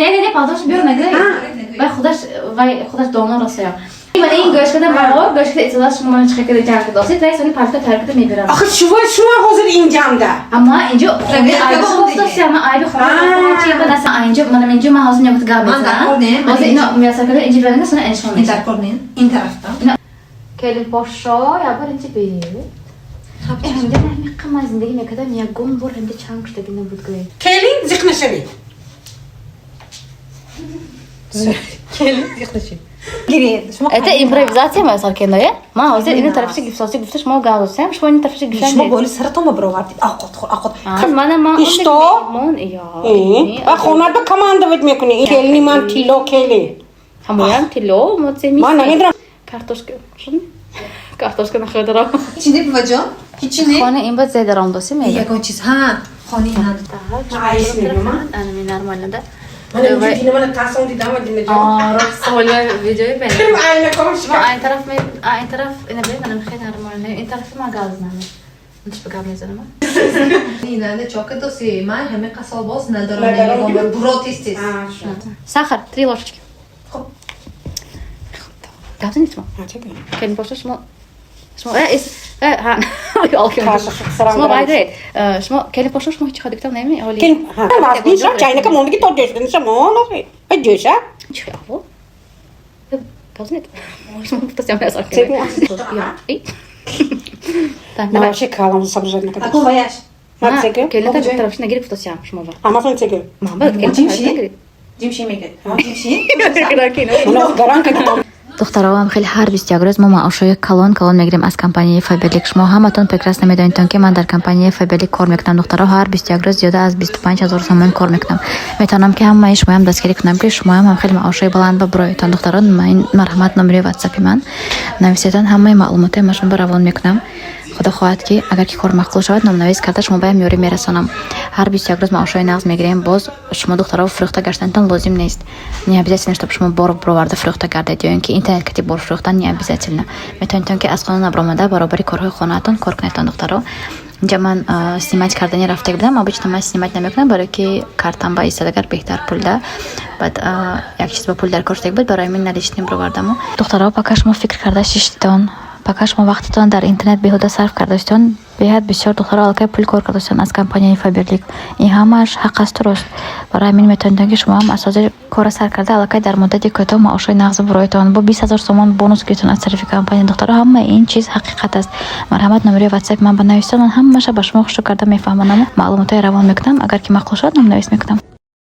не, палтош бер нагай. Вай донор росая. من این گوش کردم باور گوش کرد اطلاعات شما من چه کردی جمع داشتی تا اینسانی پالتو ترکت میبرم. آخه شما حاضر اینجام ده. اما اینجا آیب خواستم اما آیب خواستم چی بود اصلا اینجا من حاضر نبود گام بزنم. حاضر اینا میاسر کرده اینجا بدن اصلا انشان میشه. این طرفتا. کلی پاشا یا بار اینجا بیه. اینجا نمی‌خوام از زندگی میکردم یا گم بر اینجا چند کشته بینم بود گوی. کلی زخم نشوی. کلی دیخشی. گیرید. Это импровизация моя саркенная. Ма, حاضر این طرفش گفتاسی گفتش ما گاوسیم شما این طرفش گفتن. شما بولی سرتون ببروردید. آقا. من İşte. من یا. Bak onlar da komando میکنه. کلی من تیلو کلی. همون تیلو متسمی. من نمیدونم. کارتوشka. کارتوشka نخودرم. چی دی بابا جان؟ چی نه؟ خانه این باید زیاده رام داشته میگه. یکون چیز ها. خانه این عايز نيجي انا من نورمال ده. من دیدم من تاسون دیدم دیدم آه راح سوالي فيديو بين. كم عينه كمش ما این طرف این طرف اینا ببین من خیلی نرمال نه این طرف ما گاز نمیه. انتش بگم میزنم. نه چاک دوستی من همه قصاب باز ندارم نمیگم براتیستیس. ساخر 3 ложечки. خب. گاز نیست ما. کن باشه شما ها شما باید شما کلی پاشو شما هیچ خاطر کتاب نمی حالی کن باز بیشتر چاینا که موندی تو دیشتن شما نه اجوشا چی آبو گاز نیست شما گفتم از آخر ای نه چه کلام صبر نکرد اكو بايش. ما تسكر کلی تا طرفش نگیری گفتم شما اما فن تسكر محمد کلی نگیری جيمشي میگه. جيمشي. انا گران که دخترها خیلی هر 21 روز ما معاشای کلان میگیریم از کمپانی فایبرلیک. شما همتون پکرس نمیدونید که من در کمپانی فایبرلیک کار میکنم. دخترها هر 21 روز زیاده از 25000 تومان کار میکنم. میتونم که همه شما هم دستگیری کنم که شما هم خیلی معاشای بلند و برایتان. دخترها این مرحمت نمره واتساپ من نویسیدن همه معلومات ماشون رو روان میکنم. خدا خواهد که اگر که کار مقبول شود نامنویس کرده شما به میوری میرسانم. هر 21 روز معاشای نقض میگیریم. باز شما دخترها فروخته گشتنتان لازم نیست. не обязательно чтобы شما بار بروارده فروخته گردید یا اینکه اینترنت کتی بار فروختن не обязательно. میتونید که از قانون ابرامده برابری کارهای خانه‌تان کار کنید دخترها. اینجا من سیمت کردنی رفته بودم. обычно من سیمت نمیکنم برای که کارتم با ایستادگر بهتر پول ده. بعد یک چیز با پول در کارت بود برای من نداشتیم بروردم. دخترها پاکش ما فکر کرده شیشتان پاکش ما وقتتان در اینترنت بیهوده صرف کردستان بیاد بسیار دخترها الکی پول کار کردستان از کمپانی فایبرلیک. این همش حق است درست. برای همین میتونید که شما هم اساس کار سر کرده الکی در مدت کوتاه معاشای نقض برایتان با 20000 تومان بونوس گیرتون از طرف کمپانی. دخترها همه این چیز حقیقت است. مرحمت نمره واتساپ من بنویسید من همش به شما خوش کرده میفهمم. معلومات روان میکنم. اگر که مقبول شد نام نویس میکنم.